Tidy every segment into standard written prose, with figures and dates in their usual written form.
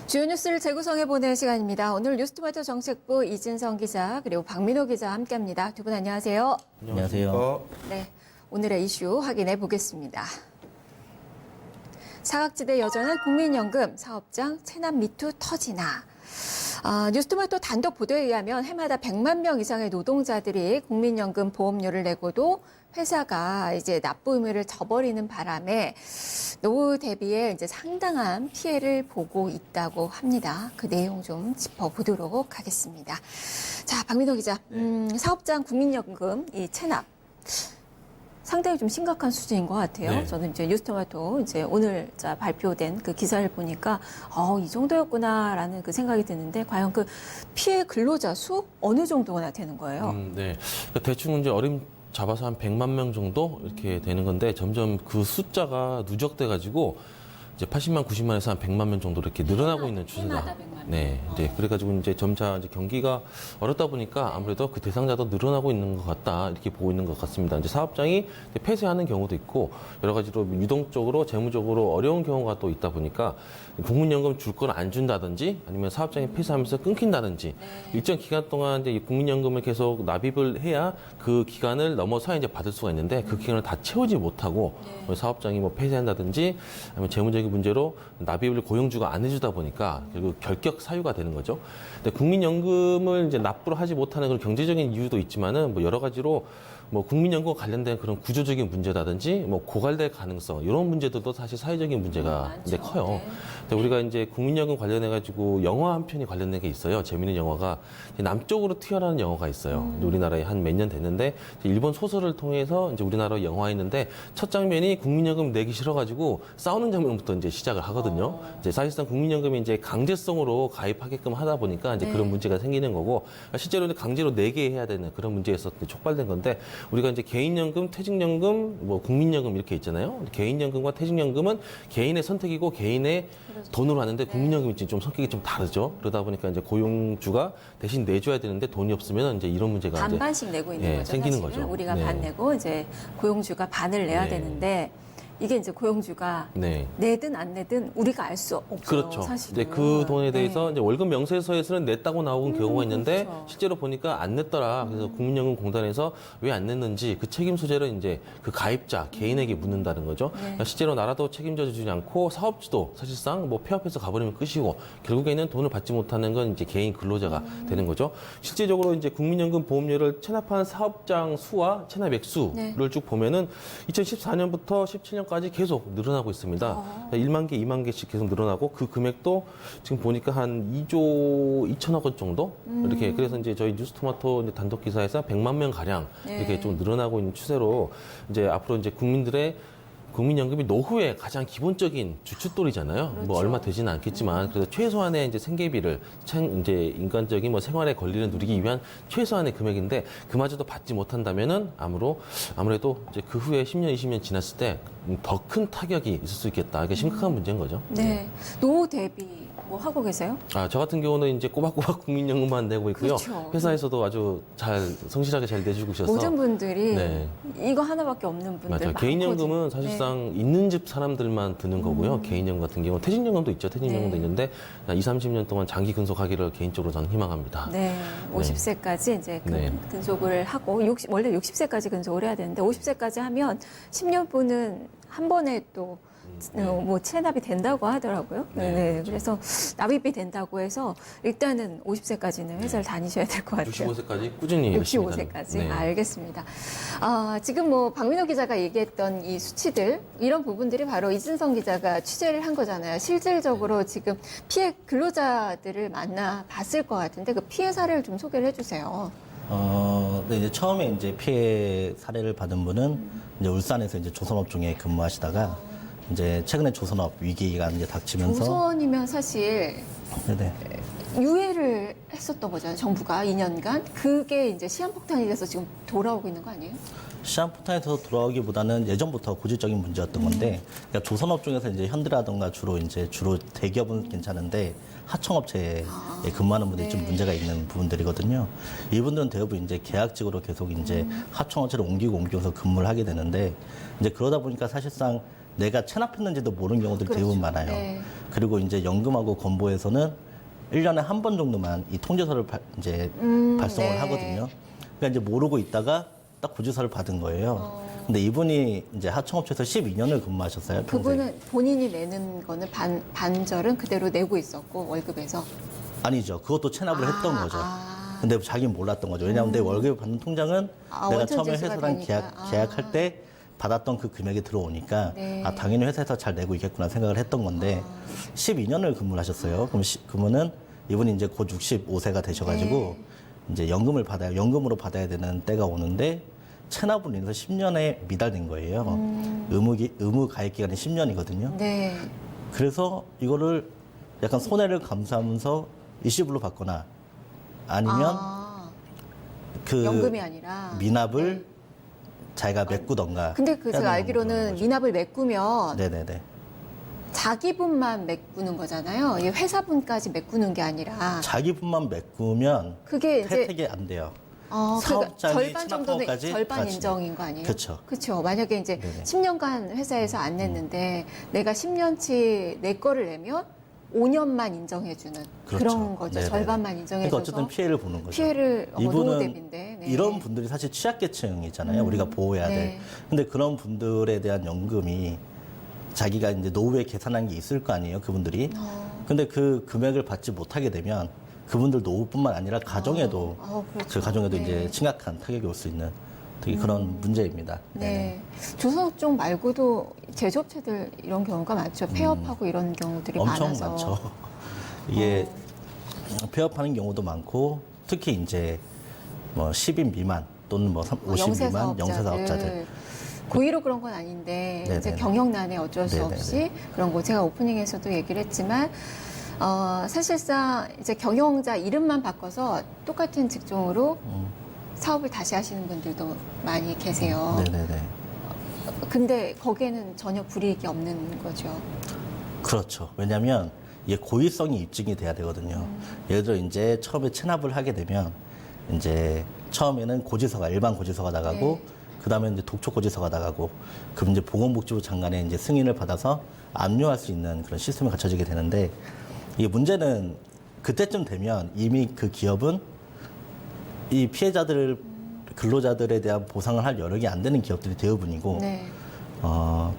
주요 뉴스를 재구성해보는 시간입니다. 오늘 뉴스토마토 정책부 이진성 기자 그리고 박민호 기자 함께합니다. 두 분 안녕하세요. 안녕하세요. 네, 오늘의 이슈 확인해 보겠습니다. 사각지대 여전한 국민연금 사업장 체납 미투 터지나. 뉴스토마토 단독 보도에 의하면 해마다 100만 명 이상의 노동자들이 국민연금 보험료를 내고도 회사가 이제 납부 의무를 저버리는 바람에 노후 대비에 이제 상당한 피해를 보고 있다고 합니다. 그 내용 좀 짚어보도록 하겠습니다. 자, 박민호 기자, 사업장 국민연금 이 체납 상당히 좀 심각한 수준인 것 같아요. 네. 저는 이제 뉴스토마토 이제 오늘 발표된 그 기사를 보니까 이 정도였구나라는 그 생각이 드는데 과연 그 피해 근로자 수 어느 정도나 되는 거예요? 네. 대충 이제 잡아서 한 100만 명 정도 이렇게 되는 건데 점점 그 숫자가 누적돼 가지고 이제 80만, 90만에서 한 100만 명 정도 이렇게 늘어나고 있는 추세다. 해마다 100만 명. 네. 이제 그래가지고 이제 점차 이제 경기가 어렵다 보니까 아무래도 그 대상자도 늘어나고 있는 것 같다. 이렇게 보고 있는 것 같습니다. 이제 사업장이 폐쇄하는 경우도 있고 여러 가지로 유동적으로 재무적으로 어려운 경우가 또 있다 보니까 국민연금 줄 건 안 준다든지 아니면 사업장이 폐쇄하면서 끊긴다든지 일정 기간 동안 이제 국민연금을 계속 납입을 해야 그 기간을 넘어서야 이제 받을 수가 있는데 그 기간을 다 채우지 못하고 사업장이 뭐 폐쇄한다든지 아니면 재무적인 문제로 납입을 고용주가 안 해주다 보니까 결국 결격 사유가 되는 거죠. 근데 국민연금을 이제 납부를 하지 못하는 그런 경제적인 이유도 있지만은 뭐 여러 가지로 뭐 국민연금과 관련된 그런 구조적인 문제라든지 뭐 고갈될 가능성 이런 문제들도 사실 사회적인 문제가 이제 커요. 네. 근데 우리가 이제 국민연금 관련해 가지고 영화 한 편이 관련된 게 있어요. 재미있는 영화가 남쪽으로 튀어나오는 영화가 있어요. 우리나라에 한 몇 년 됐는데 일본 소설을 통해서 이제 우리나라 영화했는데 첫 장면이 국민연금 내기 싫어가지고 싸우는 장면부터 이제 시작을 하거든요. 이제 사실상 국민연금이 이제 강제성으로 가입하게끔 하다 보니까 이제 그런 문제가 생기는 거고 실제로는 강제로 내게 해야 되는 그런 문제에서 촉발된 건데 우리가 이제 개인연금, 퇴직연금, 뭐 국민연금 이렇게 있잖아요. 개인연금과 퇴직연금은 개인의 선택이고 개인의 돈으로 하는데 국민연금이 좀 성격이 좀 다르죠. 그러다 보니까 이제 고용주가 대신 내줘야 되는데 돈이 없으면 이제 이런 문제가 반반씩 내고 있는 거죠. 생기는 사실은. 거죠. 우리가 반 내고 이제 고용주가 반을 내야 네. 되는데 이게 이제 고용주가 내든 안 내든 우리가 알 수 없어요. 그렇죠. 사실은. 이제 그 돈에 대해서 이제 월급 명세서에서는 냈다고 나온 경우가 있는데 그렇죠. 실제로 보니까 안 냈더라. 그래서 국민연금공단에서 왜 안 냈는지 그 책임 소재를 이제 그 가입자 개인에게 묻는다는 거죠. 그러니까 실제로 나라도 책임져 주지 않고 사업주도 사실상 뭐 폐업해서 가버리면 끝이고 결국에는 돈을 받지 못하는 건 이제 개인 근로자가 되는 거죠. 실제적으로 이제 국민연금 보험료를 체납한 사업장 수와 체납 액수를 쭉 보면은 2014년부터 17년까지 계속 늘어나고 있습니다. 1만 개, 2만 개씩 계속 늘어나고 그 금액도 지금 보니까 한 2조 2천억 원 정도 이렇게 그래서 이제 저희 뉴스토마토 이제 단독 기사에서 100만 명 가량 이렇게 좀 늘어나고 있는 추세로 이제 앞으로 이제 국민연금이 노후의 가장 기본적인 주춧돌이잖아요. 그렇죠. 뭐 얼마 되지는 않겠지만 그래서 최소한의 이제 생계비를 이제 인간적인 뭐 생활의 권리를 누리기 위한 최소한의 금액인데 그마저도 받지 못한다면은 아무래도 이제 그 후에 10년, 20년 지났을 때 더 큰 타격이 있을 수 있겠다. 이게 심각한 문제인 거죠. 네. 노후 대비 뭐 하고 계세요? 저 같은 경우는 이제 꼬박꼬박 국민연금만 내고 있고요. 그렇죠. 회사에서도 아주 성실하게 잘 내주고 있어서. 모든 분들이 네. 이거 하나밖에 없는 분들 맞아요. 많거든요. 개인연금은 사실상 있는 집 사람들만 드는 거고요. 개인연금 같은 경우는 퇴직연금도 있죠. 퇴직연금도 있는데 20, 30년 동안 장기 근속하기를 개인적으로 저는 희망합니다. 네, 50세까지 이제 근속을 하고 원래 60세까지 근속을 해야 되는데 50세까지 하면 10년분은 한 번에 또 뭐 체납이 된다고 하더라고요. 네. 그래서 납입이 된다고 해서 일단은 50세까지는 회사를 다니셔야 될 것 같아요. 65세까지 꾸준히 열심히 65세까지? 네. 알겠습니다. 지금 뭐 박민호 기자가 얘기했던 이 수치들 이런 부분들이 바로 이진성 기자가 취재를 한 거잖아요. 실질적으로 지금 피해 근로자들을 만나 봤을 것 같은데 그 피해 사례를 좀 소개를 해주세요. 네, 이제 처음에 이제 피해 사례를 받은 분은 이제 울산에서 이제 조선업 중에 근무하시다가 이제 최근에 조선업 위기가 이제 닥치면서 조선이면 사실 네네. 유예를 했었던 거잖아요. 정부가 2년간. 그게 이제 시한폭탄이 돼서 지금 돌아오고 있는 거 아니에요? 시한폭탄에서 돌아오기보다는 예전부터 고질적인 문제였던 건데, 그러니까 조선업 중에서 이제 현대라든가 주로 대기업은 괜찮은데 하청업체에 근무하는 분들이 좀 문제가 있는 부분들이거든요. 이분들은 대부분 이제 계약직으로 계속 이제 하청업체를 옮기면서 근무를 하게 되는데, 이제 그러다 보니까 사실상 내가 체납했는지도 모르는 경우들이 그렇죠. 대부분 많아요. 네. 그리고 이제 연금하고 건보에서는 1년에 한 번 정도만 이 통지서를 이제 발송을 네. 하거든요. 그러니까 이제 모르고 있다가 딱 고지서를 받은 거예요. 근데 이분이 이제 하청업체에서 12년을 근무하셨어요. 평생. 그분은 본인이 내는 거는 반절은 그대로 내고 있었고 월급에서. 아니죠. 그것도 체납을 했던 거죠. 아. 근데 자기는 몰랐던 거죠. 왜냐하면 내 월급을 받는 통장은 내가 원천 처음에 제수가 회사랑 되니까. 계약할 때 받았던 그 금액이 들어오니까 네. 당연히 회사에서 잘 내고 있겠구나 생각을 했던 건데 12년을 근무를 하셨어요. 그러면은 이분이 이제 곧 65세가 되셔가지고 네. 이제 연금으로 받아야 되는 때가 오는데 체납으로 인해서 10년에 미달된 거예요. 의무 가입 기간이 10년이거든요. 네. 그래서 이거를 약간 손해를 감수하면서 일시불로 받거나 아니면 그 연금이 아니라 미납을 자기가 메꾸던가. 근데 그 해야 제가 되는 알기로는 거죠. 미납을 메꾸면 네네네. 자기분만 메꾸는 거잖아요. 이 회사분까지 메꾸는 게 아니라 자기 분만 메꾸면 그게 이제 혜택이 안 돼요. 그러니까 사업장이 절반 정도는 체납하고까지 절반 같이. 인정인 거 아니에요? 그쵸. 그렇죠. 만약에 이제 네네. 10년간 회사에서 안 냈는데 내가 10년치 내 거를 내면 5년만 인정해주는 그렇죠. 런 거죠. 네네네. 절반만 그러니까 인정해줘서 어쨌든 피해를 보는 거죠. 피해를 이분은 노후 대비인데 네. 이런 분들이 사실 취약계층이잖아요. 우리가 보호해야 돼. 네. 근데 그런 분들에 대한 연금이 자기가 이제 노후에 계산한 게 있을 거 아니에요, 그분들이. 근데 그 금액을 받지 못하게 되면 그분들 노후뿐만 아니라 가정에도 그렇죠. 그 가정에도 네. 이제 심각한 타격이 올 수 있는 되게 그런 문제입니다. 네. 조선업 쪽 말고도 제조업체들 이런 경우가 많죠. 폐업하고 이런 경우들이 엄청 많아서. 많죠. 이게 폐업하는 경우도 많고 특히 이제 뭐 10인 미만 또는 뭐 50인 미만 영세 사업자들. 고의로 그런 건 아닌데 네네네. 이제 경영난에 어쩔 수 네네네. 없이 그런 거 제가 오프닝에서도 얘기를 했지만 사실상 이제 경영자 이름만 바꿔서 똑같은 직종으로 사업을 다시 하시는 분들도 많이 계세요. 네네네. 근데 거기에는 전혀 불이익이 없는 거죠. 그렇죠. 왜냐하면 이게 고의성이 입증이 돼야 되거든요. 예를 들어 이제 처음에 체납을 하게 되면 이제 처음에는 일반 고지서가 나가고 네. 그다음에 이제 독촉 고지서가 나가고 그럼 이제 보건복지부 장관의 이제 승인을 받아서 압류할 수 있는 그런 시스템이 갖춰지게 되는데 이게 문제는 그때쯤 되면 이미 그 기업은 이 근로자들에 대한 보상을 할 여력이 안 되는 기업들이 대부분이고 네.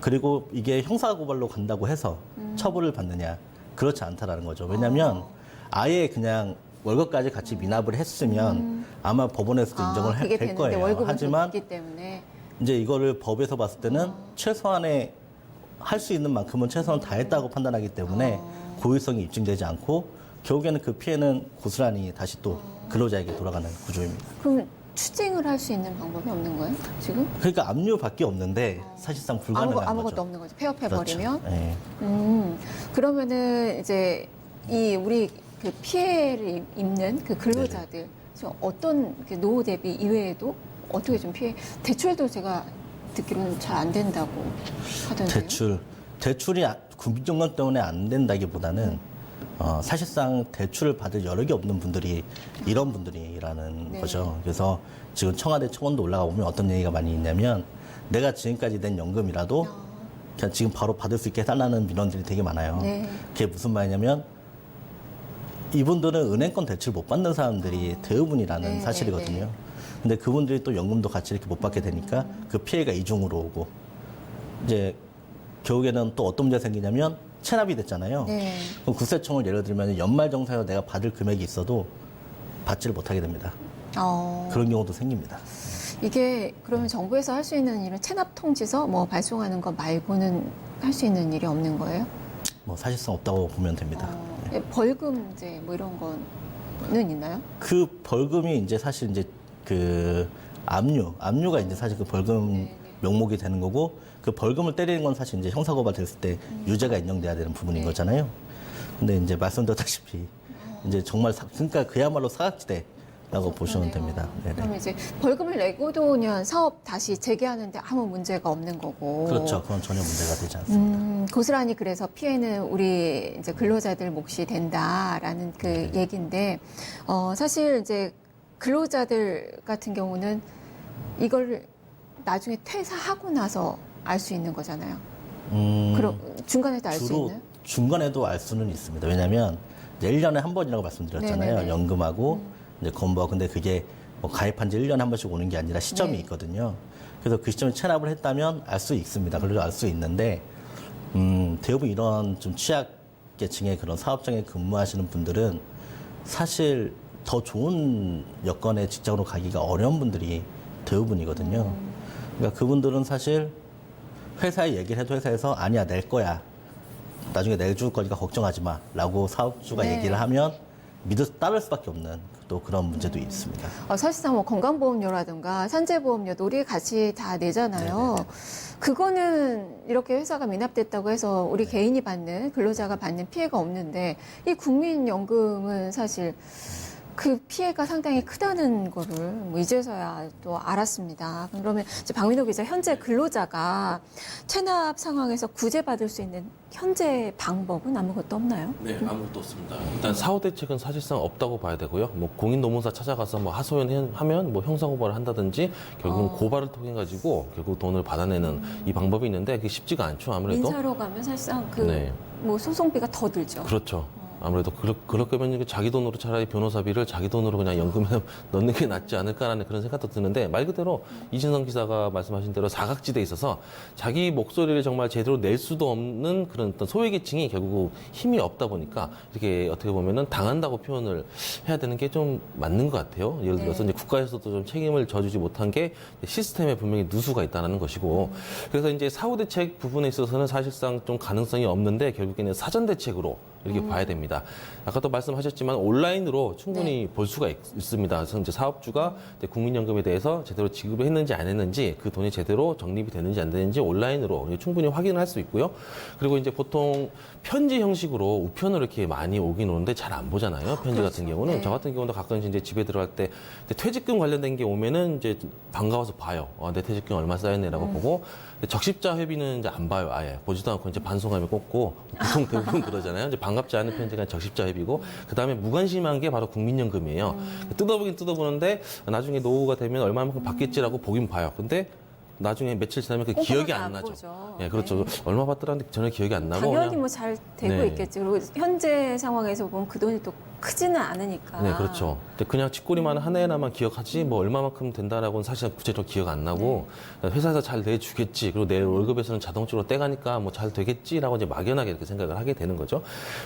그리고 이게 형사고발로 간다고 해서 처벌을 받느냐 그렇지 않다라는 거죠. 왜냐하면 아예 그냥 월급까지 같이 미납을 했으면 아마 법원에서도 인정을 그게 될 되는데 거예요. 월급은 하지만 줬기 때문에 이제 이거를 법에서 봤을 때는 최소한의 할 수 있는 만큼은 최소한 다 했다고 판단하기 때문에 고의성이 입증되지 않고 결국에는 그 피해는 고스란히 다시 또 근로자에게 돌아가는 구조입니다. 그럼 추징을 할 수 있는 방법이 없는 거예요? 지금? 그러니까 압류밖에 없는데 사실상 불가능한 아무것도 거죠. 없는 거죠. 폐업해버리면. 그렇죠. 네. 그러면은 이제 우리 그 피해를 입는 그 근로자들 좀 어떤 그 노후 대비 이외에도 어떻게 좀 대출도 제가 듣기로는 잘 안 된다고 하던데요. 대출이 국민연금 때문에 안 된다기보다는 사실상 대출을 받을 여력이 없는 분들이 이런 분들이라는 네. 거죠. 그래서 지금 청와대 청원도 올라가 보면 어떤 얘기가 많이 있냐면 내가 지금까지 낸 연금이라도 그냥 지금 바로 받을 수 있게 해달라는 민원들이 되게 많아요. 네. 그게 무슨 말이냐면 이분들은 은행권 대출 못 받는 사람들이 대부분이라는 네, 사실이거든요. 네. 근데 그분들이 또 연금도 같이 이렇게 못 받게 되니까 그 피해가 이중으로 오고 이제 결국에는 또 어떤 문제가 생기냐면 체납이 됐잖아요. 네. 그럼 국세청을 예를 들면 연말정산에서 내가 받을 금액이 있어도 받지를 못하게 됩니다. 그런 경우도 생깁니다. 이게 그러면 정부에서 할 수 있는 일은 체납 통지서 뭐 발송하는 거 말고는 할 수 있는 일이 없는 거예요? 뭐 사실상 없다고 보면 됩니다. 벌금제 뭐 이런 거는 있나요? 그 벌금이 이제 사실 이제 그 압류가 이제 사실 그 벌금 명목이 되는 거고 그 벌금을 때리는 건 사실 이제 형사고발 됐을 때 유죄가 인정돼야 되는 부분인 거잖아요. 근데 이제 말씀드렸다시피 이제 정말 그러니까 그야말로 사각지대라고 보시면 됩니다. 네네. 그럼 이제 벌금을 내고도 그냥 사업 다시 재개하는데 아무 문제가 없는 거고. 그렇죠. 그건 전혀 문제가 되지 않습니다. 고스란히 그래서 피해는 우리 이제 근로자들 몫이 된다라는 그 얘기인데, 사실 이제 근로자들 같은 경우는 이걸 나중에 퇴사하고 나서 알 수 있는 거잖아요. 그럼 중간에도 알 수 주로 있나요? 중간에도 알 수는 있습니다. 왜냐하면 이제 1년에 한 번이라고 말씀드렸잖아요. 네네네. 연금하고 이제 건보하고. 근데 그게 뭐 가입한 지 1년에 한 번씩 오는 게 아니라 시점이 네. 있거든요. 그래서 그 시점에 체납을 했다면 알 수 있습니다. 그래도 알 수 있는데 대부분 이런 좀 취약계층의 그런 사업장에 근무하시는 분들은 사실 더 좋은 여건의 직장으로 가기가 어려운 분들이 대부분이거든요. 그러니까 그분들은 사실 회사에 얘기를 해도 회사에서 아니야, 낼 거야. 나중에 내줄 거니까 걱정하지 마. 라고 사업주가 네. 얘기를 하면 따를 수밖에 없는 또 그런 문제도 있습니다. 사실상 뭐 건강보험료라든가 산재보험료도 우리 같이 다 내잖아요. 네네네. 그거는 이렇게 회사가 미납됐다고 해서 우리 개인이 받는, 근로자가 받는 피해가 없는데 이 국민연금은 사실 그 피해가 상당히 크다는 거를 뭐 이제서야 또 알았습니다. 그러면 이제 박민호 기자, 현재 근로자가 체납 상황에서 구제받을 수 있는 현재 방법은 아무것도 없나요? 네, 아무것도 없습니다. 일단 사후 대책은 사실상 없다고 봐야 되고요. 뭐 공인노무사 찾아가서 뭐 하소연하면 뭐 형사고발을 한다든지 결국은 고발을 통해 가지고 결국 돈을 받아내는 이 방법이 있는데 그게 쉽지가 않죠. 아무래도. 민사로 가면 사실상 그 네. 뭐 소송비가 더 들죠. 그렇죠. 아무래도 그럴 거면 자기 돈으로 차라리 변호사비를 자기 돈으로 그냥 연금에 넣는 게 낫지 않을까라는 그런 생각도 드는데 말 그대로 이진성 기자가 말씀하신 대로 사각지대에 있어서 자기 목소리를 정말 제대로 낼 수도 없는 그런 어떤 소외계층이 결국 힘이 없다 보니까 이렇게 어떻게 보면은 당한다고 표현을 해야 되는 게 좀 맞는 것 같아요. 예를 들어서 이제 국가에서도 좀 책임을 져주지 못한 게 시스템에 분명히 누수가 있다는 것이고 그래서 이제 사후 대책 부분에 있어서는 사실상 좀 가능성이 없는데 결국에는 사전 대책으로 이렇게 봐야 됩니다. 아까도 말씀하셨지만 온라인으로 충분히 볼 수가 있습니다. 그래서 이제 사업주가 이제 국민연금에 대해서 제대로 지급을 했는지 안 했는지 그 돈이 제대로 적립이 되는지 안 되는지 온라인으로 충분히 확인을 할 수 있고요. 그리고 이제 보통 편지 형식으로 우편으로 이렇게 많이 오긴 오는데 잘 안 보잖아요. 편지 같은 경우는. 네. 저 같은 경우도 가끔 이제 집에 들어갈 때 퇴직금 관련된 게 오면은 이제 반가워서 봐요. 내 퇴직금 얼마 쌓였네라고 보고 적십자 회비는 이제 안 봐요. 아예 보지도 않고 이제 반송함에 꽂고 보통 대부분 그러잖아요. 이제 반갑지 않은 편지가 적십자 회비고 그 다음에 무관심한 게 바로 국민연금이에요. 뜯어보긴 뜯어보는데 나중에 노후가 되면 얼마만큼 받겠지라고 보긴 봐요. 근데 나중에 며칠 지나면 그 기억이 안 나죠. 보죠. 예, 그렇죠. 얼마 받더라는데 전혀 기억이 안 나고 당연히 그냥 뭐 잘 되고 네. 있겠지. 그리고 현재 상황에서 보면 그 돈이 또 크지는 않으니까. 네, 그렇죠. 근데 그냥 쥐꼬리만 한 해나만 기억하지 뭐 얼마만큼 된다라고는 사실 구체적으로 기억 안 나고 회사에서 잘 내주겠지. 그리고 내 월급에서는 자동적으로 떼가니까 뭐 잘 되겠지라고 이제 막연하게 이렇게 생각을 하게 되는 거죠.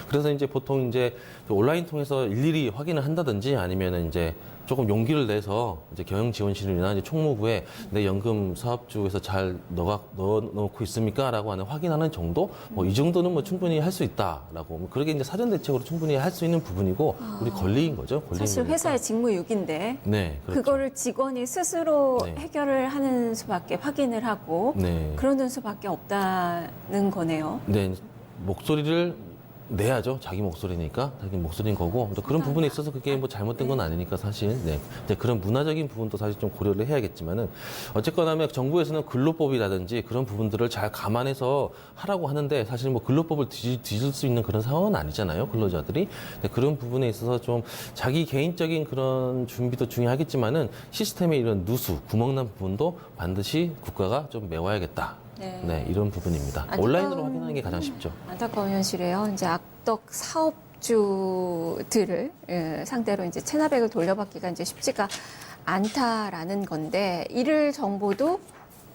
그래서 이제 보통 이제 온라인 통해서 일일이 확인을 한다든지 아니면은 이제 조금 용기를 내서 이제 경영지원실이나 이제 총무부에 내 연금 사업주에서 잘 넣어놓고 있습니까?라고 하는 확인하는 정도, 뭐 이 정도는 뭐 충분히 할 수 있다라고. 뭐 그러게 이제 사전 대책으로 충분히 할 수 있는 부분이고 우리 권리인 거죠. 권리인 사실 거니까. 회사의 직무유기인데 네, 그렇죠. 그거를 직원이 스스로 네. 해결을 하는 수밖에 확인을 하고 네. 그러는 수밖에 없다는 거네요. 네, 목소리를 내야죠. 자기 목소리니까. 자기 목소리인 거고. 또 그런 부분에 있어서 그게 뭐 잘못된 건 아니니까 사실. 네. 이제 그런 문화적인 부분도 사실 좀 고려를 해야겠지만은 어쨌거나 하면 정부에서는 근로법이라든지 그런 부분들을 잘 감안해서 하라고 하는데 사실 뭐 근로법을 뒤질 수 있는 그런 상황은 아니잖아요. 근로자들이. 네, 그런 부분에 있어서 좀 자기 개인적인 그런 준비도 중요하겠지만은 시스템의 이런 누수, 구멍난 부분도 반드시 국가가 좀 메워야겠다. 네, 이런 부분입니다. 온라인으로 확인하는 게 가장 쉽죠. 안타까운 현실이에요. 이제 악덕 사업주들을 상대로 이제 체납액을 돌려받기가 이제 쉽지가 않다라는 건데 이를 정부도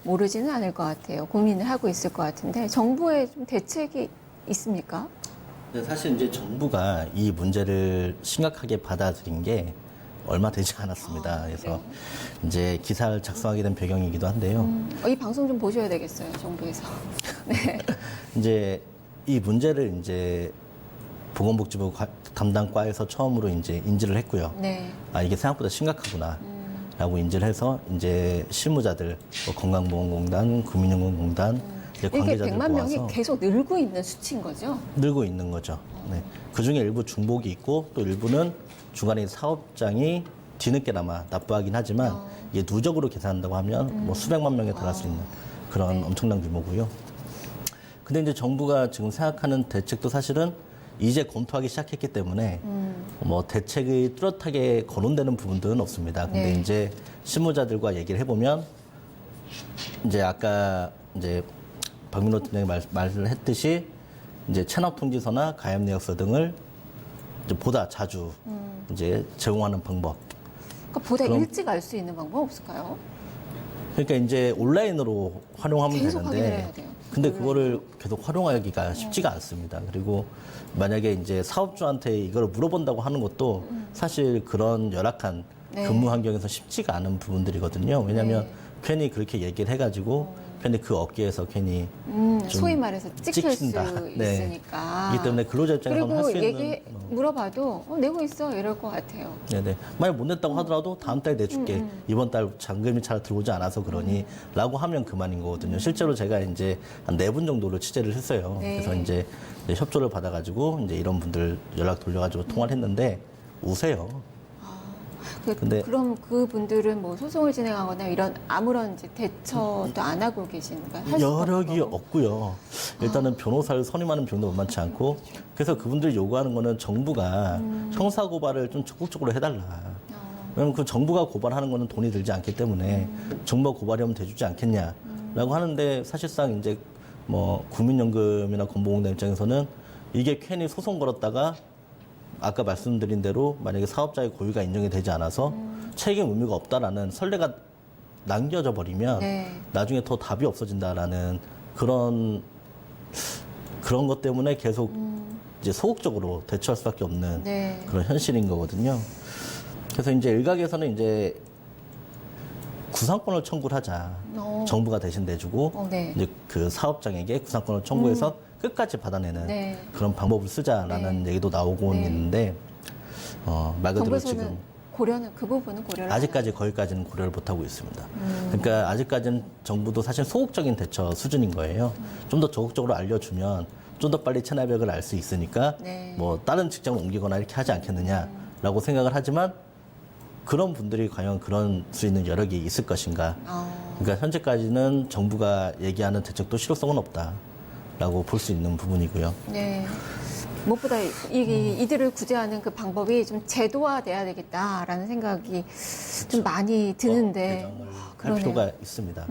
모르지는 않을 것 같아요. 고민을 하고 있을 것 같은데 정부의 좀 대책이 있습니까? 근데 사실 이제 정부가 이 문제를 심각하게 받아들인 게 얼마 되지 않았습니다. 그래서 이제 기사를 작성하게 된 배경이기도 한데요. 이 방송 좀 보셔야 되겠어요, 정부에서. 네. 이제 이 문제를 이제 보건복지부 담당 과에서 처음으로 이제 인지를 했고요. 네. 아, 이게 생각보다 심각하구나. 라고 인지를 해서 이제 실무자들, 뭐 건강보험공단, 국민연금공단, 이제 이게 관계자들 100만 명이 모아서 계속 늘고 있는 수치인 거죠? 늘고 있는 거죠. 네. 그 중에 일부 중복이 있고 또 일부는 중간에 사업장이 뒤늦게나마 납부하긴 하지만 이게 누적으로 계산한다고 하면 뭐 수백만 명에 달할 수 있는 그런 엄청난 규모고요. 근데 이제 정부가 지금 생각하는 대책도 사실은 이제 검토하기 시작했기 때문에 뭐 대책이 뚜렷하게 거론되는 부분들은 없습니다. 근데 네. 이제 실무자들과 얘기를 해보면 이제 아까 이제 박민호 팀장이 말을 했듯이 이제 체납통지서나 가입내역서 등을 이제 보다 자주 이제 제공하는 방법. 그러니까 보다 그럼- 일찍 알 수 있는 방법 없을까요? 그러니까 이제 온라인으로 활용하면 계속 확인해야 되는데, 돼요. 근데 그거를 계속 활용하기가 쉽지가 않습니다. 그리고 만약에 이제 사업주한테 이걸 물어본다고 하는 것도 사실 그런 열악한 네. 근무 환경에서 쉽지가 않은 부분들이거든요. 왜냐하면 네. 괜히 그렇게 얘기를 해가지고 괜히 그 어깨에서 괜히 좀 소위 말해서 찍힐 찍힌다. 수 네. 있으니까. 이기 때문에 근로자 입장에서 할 수 그리고 있는 얘기 물어봐도 내고 있어 이럴 것 같아요. 네네. 만약 못 냈다고 하더라도 다음 달 내줄게. 이번 달 잔금이 잘 들어오지 않아서 그러니 라고 하면 그만인 거거든요. 실제로 제가 이제 한 4분 정도를 취재를 했어요. 네. 그래서 이제 협조를 받아가지고 이제 이런 분들 연락 돌려가지고 통화를 했는데 우세요. 근데- 그럼 그분들은 뭐 소송을 진행하거나 이런 아무런 이제 대처도 안 하고 계신가요? 할 수가 여력이 없고. 없고요. 일단은 변호사를 선임하는 병도 만만치 않고 그래서 그분들이 요구하는 거는 정부가 형사고발을 좀 적극적으로 해달라. 왜냐면 그 정부가 고발하는 거는 돈이 들지 않기 때문에 정부가 고발하면 돼주지 않겠냐라고 하는데 사실상 이제 뭐 국민연금이나 건보공단 입장에서는 이게 괜히 소송 걸었다가 아까 말씀드린 대로 만약에 사업자의 고의가 인정이 되지 않아서 책임 의무가 없다라는 선례가 남겨져 버리면 네. 나중에 더 답이 없어진다라는 그런 것 때문에 계속 이제 소극적으로 대처할 수밖에 없는 네. 그런 현실인 거거든요. 그래서 이제 일각에서는 이제 구상권을 청구를 하자. 어. 정부가 대신 내주고 네. 이제 그 사업장에게 구상권을 청구해서 끝까지 받아내는 네. 그런 방법을 쓰자라는 얘기도 나오고 네. 있는데 말 그대로 정부에서는 지금 고려는 그 부분은 고려를 아직까지 거기까지는 고려를 못 하고 있습니다. 그러니까 아직까지는 정부도 사실 소극적인 대처 수준인 거예요. 좀 더 적극적으로 알려주면 좀 더 빨리 체납액을 알 수 있으니까 네. 뭐 다른 직장을 옮기거나 이렇게 하지 않겠느냐라고 생각을 하지만 그런 분들이 과연 그런 수 있는 여력이 있을 것인가? 그러니까 현재까지는 정부가 얘기하는 대책도 실효성은 없다라고 볼 수 있는 부분이고요. 네. 무엇보다 이들을 구제하는 그 방법이 좀 제도화돼야 되겠다라는 생각이 좀 많이 드는데 개정을 할 그러네요. 필요가 있습니다.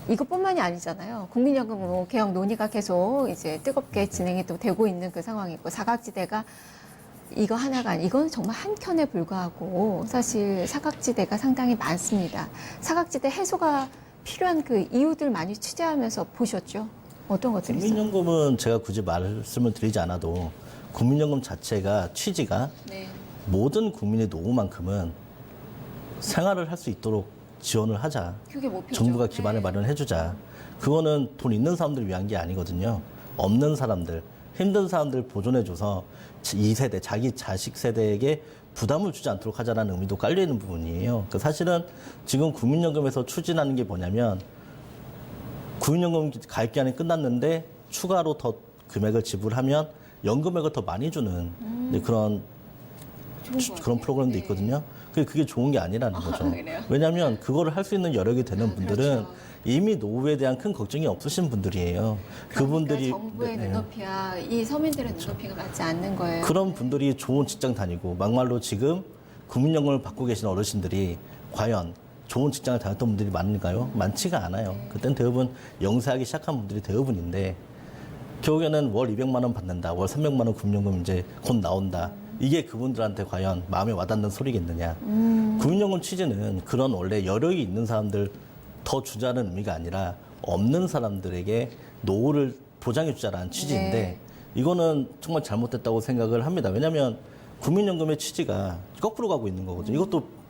이것뿐만이 아니잖아요. 국민연금 뭐 개혁 논의가 계속 이제 뜨겁게 진행이 또 되고 있는 그 상황이고 사각지대가 이거 하나가 이건 정말 한 켠에 불과하고 사실 사각지대가 상당히 많습니다. 사각지대 해소가 필요한 그 이유들 많이 취재하면서 보셨죠? 어떤 것들이 있어요? 국민연금은 제가 굳이 말씀을 드리지 않아도 국민연금 자체가 취지가 네. 모든 국민의 노후만큼은 생활을 할 수 있도록 지원을 하자. 그게 목표죠. 정부가 기반을 네. 마련해주자. 그거는 돈 있는 사람들을 위한 게 아니거든요. 없는 사람들, 힘든 사람들 보존해줘서 2세대, 자기 자식 세대에게 부담을 주지 않도록 하자라는 의미도 깔려있는 부분이에요. 그 사실은 지금 국민연금에서 추진하는 게 뭐냐면 국민연금 가입기한이 끝났는데 추가로 더 금액을 지불하면 연금액을 더 많이 주는 이제 그런 좋은 것 같아요. 그런 프로그램도 네. 있거든요. 그게 좋은 게 아니라는 거죠. 그래요? 왜냐하면 그거를 할 수 있는 여력이 되는 분들은 그렇죠. 이미 노후에 대한 큰 걱정이 없으신 분들이에요. 그분들이 그러니까 정부의 네, 눈높이와 이 서민들의 눈높이가 맞지 않는 거예요. 그런 분들이 좋은 직장 다니고 막말로 지금 국민연금을 받고 계신 어르신들이 과연 좋은 직장을 다녔던 분들이 많은가요? 많지가 않아요. 그땐 대부분 영세하기 시작한 분들이 대부분인데 결국에는 월 200만 원 받는다. 월 300만 원 국민연금 이제 곧 나온다. 이게 그분들한테 과연 마음에 와닿는 소리겠느냐. 국민연금 취지는 그런 원래 여력이 있는 사람들 더 주자는 의미가 아니라 없는 사람들에게 노후를 보장해 주자라는 취지인데 네. 이거는 정말 잘못됐다고 생각을 합니다. 왜냐하면 국민연금의 취지가 거꾸로 가고 있는 거거든요. 이것도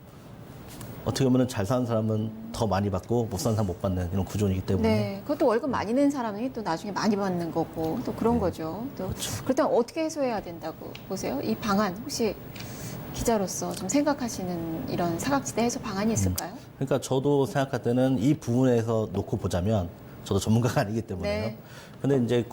어떻게 보면 잘 사는 사람은 더 많이 받고 못 사는 사람 못 받는 이런 구조이기 때문에 네, 그것도 월급 많이 낸 사람이 또 나중에 많이 받는 거고 또 그런 거죠. 또 그렇다면 어떻게 해소해야 된다고 보세요? 이 방안 혹시 기자로서 좀 생각하시는 이런 사각지대 해소 방안이 있을까요? 그러니까 저도 생각할 때는 이 부분에서 놓고 보자면 저도 전문가가 아니기 때문에요. 네. 근데 이제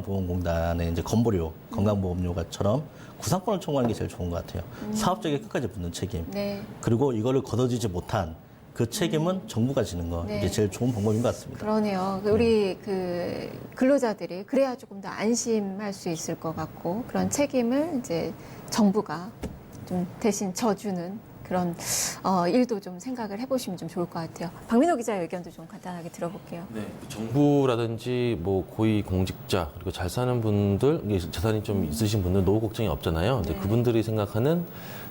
국민건강보험공단의 이제 건보료, 건강보험료가처럼 구상권을 청구하는 게 제일 좋은 것 같아요. 사업자에게 끝까지 붙는 책임. 네. 그리고 이거를 걷어지지 못한 그 책임은 정부가 지는 거. 네. 이게 제일 좋은 방법인 것 같습니다. 그러네요. 우리 그 근로자들이 그래야 조금 더 안심할 수 있을 것 같고 그런 책임을 이제 정부가 좀 대신 져주는 그런 일도 좀 생각을 해보시면 좀 좋을 것 같아요. 박민호 기자의 의견도 좀 간단하게 들어볼게요. 네, 정부라든지 뭐 고위 공직자 그리고 잘 사는 분들, 이게 재산이 좀 있으신 분들 노후 걱정이 없잖아요. 근데 네. 그분들이 생각하는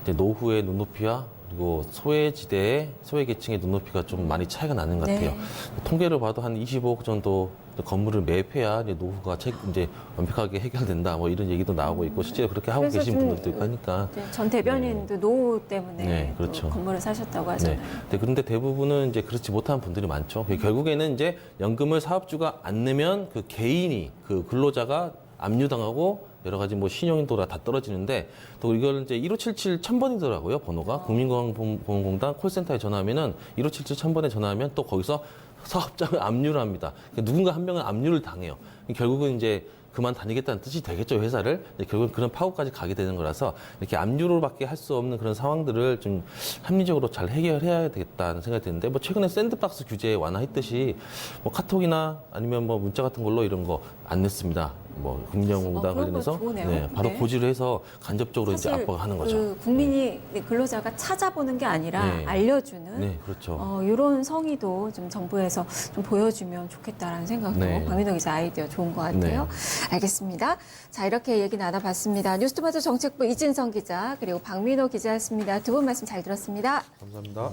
이제 노후의 눈높이와 그리고 소외지대의 소외계층의 눈높이가 좀 많이 차이가 나는 것 같아요. 네. 통계를 봐도 한 25억 정도 건물을 매입해야 이제 노후가 이제 완벽하게 해결된다. 뭐 이런 얘기도 나오고 있고 실제로 그렇게 하고 그래서 계신 좀 분들도 있고 하니까. 전 대변인도 노후 때문에 네, 또 그렇죠. 건물을 사셨다고 네. 하잖아요. 네, 그런데 대부분은 이제 그렇지 못한 분들이 많죠. 결국에는 이제 연금을 사업주가 안 내면 그 개인이 그 근로자가 압류당하고 여러 가지 뭐 신용도가 다 떨어지는데 또 이걸 이제 1577 1000번이더라고요, 번호가. 국민건강보험공단 콜센터에 전화하면은 1577 1000번에 전화하면 또 거기서 사업장을 압류를 합니다. 그러니까 누군가 한 명은 압류를 당해요. 결국은 이제 그만 다니겠다는 뜻이 되겠죠, 회사를. 결국은 그런 파고까지 가게 되는 거라서 이렇게 압류로밖에 할 수 없는 그런 상황들을 좀 합리적으로 잘 해결해야 되겠다는 생각이 드는데, 뭐 최근에 샌드박스 규제 완화했듯이 뭐 카톡이나 아니면 뭐 문자 같은 걸로 이런 거 안 냈습니다. 뭐 국민연금공단 그런 거 관련해서 좋으네요. 바로 네. 고지를 해서 간접적으로 이제 사실 압박을 하는 거죠. 그 국민이 근로자가 찾아보는 게 아니라 네. 알려주는 네, 그렇죠. 이런 성의도 좀 정부에서 좀 보여주면 좋겠다라는 생각도 네. 박민호 기자 아이디어 좋은 것 같아요. 알겠습니다. 자, 이렇게 얘기 나눠봤습니다. 뉴스토마토 정책부 이진성 기자 그리고 박민호 기자였습니다. 두 분 말씀 잘 들었습니다. 감사합니다.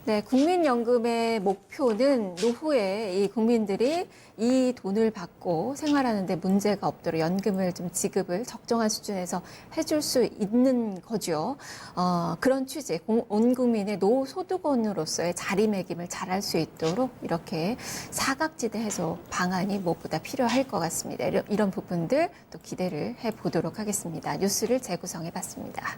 네, 국민연금의 목표는 노후에 이 국민들이 이 돈을 받고 생활하는데 문제가 없도록 연금을 좀 지급을 적정한 수준에서 해줄 수 있는 거죠. 그런 취지, 온 국민의 노후 소득원으로서의 자리매김을 잘할 수 있도록 이렇게 사각지대 해소 방안이 무엇보다 필요할 것 같습니다. 이런 부분들 또 기대를 해보도록 하겠습니다. 뉴스를 재구성해봤습니다.